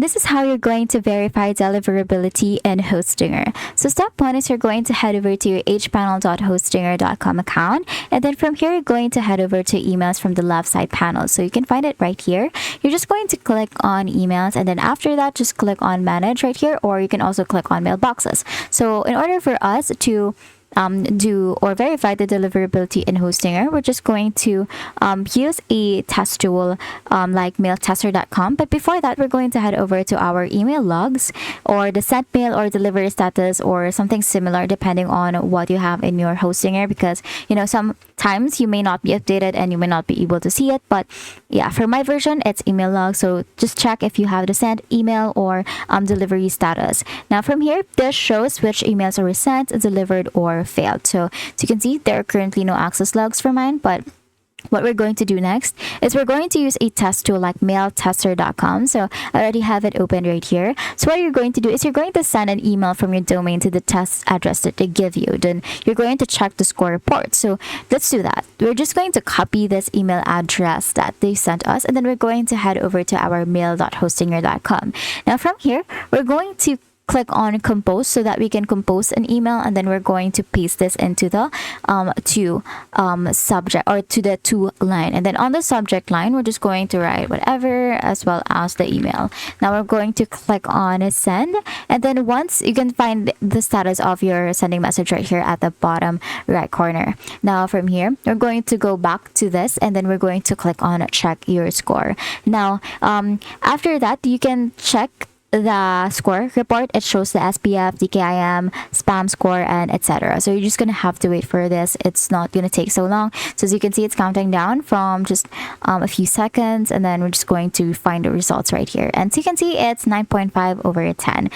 this is how you're going to verify deliverability in Hostinger. So step one is you're going to head over to your hpanel.hostinger.com account, and then from here you're going to head over to emails from the left side panel. So you can find it right here. You're just going to click on emails, and then after that just click on manage right here, or you can also click on mailboxes. So in order for us to do or verify the deliverability in Hostinger, we're just going to use a test tool like mailtester.com. But before that, we're going to head over to our email logs or the sent mail or delivery status or something similar, depending on what you have in your Hostinger, because sometimes you may not be updated and you may not be able to see it. But yeah, for my version, it's email log. So just check if you have the sent email or delivery status. Now from here, this shows which emails are sent, delivered, or failed. So as you can see, there are currently no access logs for mine, but what we're going to do next is we're going to use a test tool like mailtester.com. So I already have it open right here. So what you're going to do is you're going to send an email from your domain to the test address that they give you. Then you're going to check the score report. So let's do that. We're just going to copy this email address that they sent us, and then we're going to head over to our mail.hostinger.com. Now from here, we're going to click on compose so that we can compose an email, and then we're going to paste this into the subject or to the to line, and then on the subject line we're just going to write whatever as well as the email. Now we're going to click on send, and then once you can find the status of your sending message right here at the bottom right corner. Now from here we're going to go back to this, and then we're going to click on check your score. Now after that, you can check the score report. It shows the SPF, DKIM, spam score, and etc. So you're just gonna have to wait for this. It's not gonna take so long. So as you can see, it's counting down from just a few seconds, and then we're just going to find the results right here. And so you can see it's 9.5 over 10.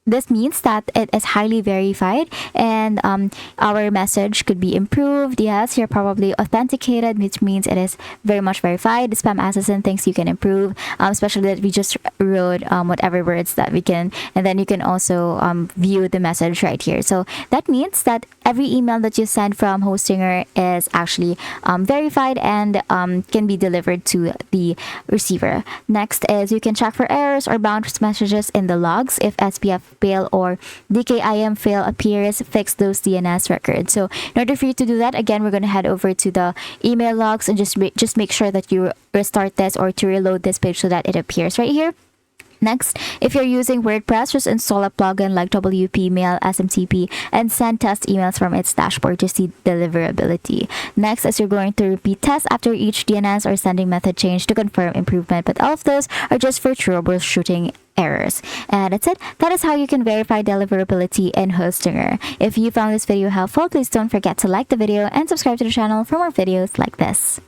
This means that it is highly verified, and our message could be improved. Yes, you're probably authenticated, which means it is very much verified. The spam assassin thinks you can improve, especially that we just wrote whatever words that we can, and then you can also view the message right here. So that means that every email that you send from Hostinger is actually verified and can be delivered to the receiver. Next is you can check for errors or bounce messages in the logs. If SPF fail or DKIM fail appears, fix those DNS records. So in order for you to do that, again, we're going to head over to the email logs and just make sure that you restart this or to reload this page so that it appears right here. Next, if you're using WordPress, just install a plugin like WP Mail SMTP and send test emails from its dashboard to see deliverability. Next is you're going to repeat tests after each DNS or sending method change to confirm improvement, but all of those are just for troubleshooting errors. And that's it. That is how you can verify deliverability in Hostinger. If you found this video helpful, please don't forget to like the video and subscribe to the channel for more videos like this.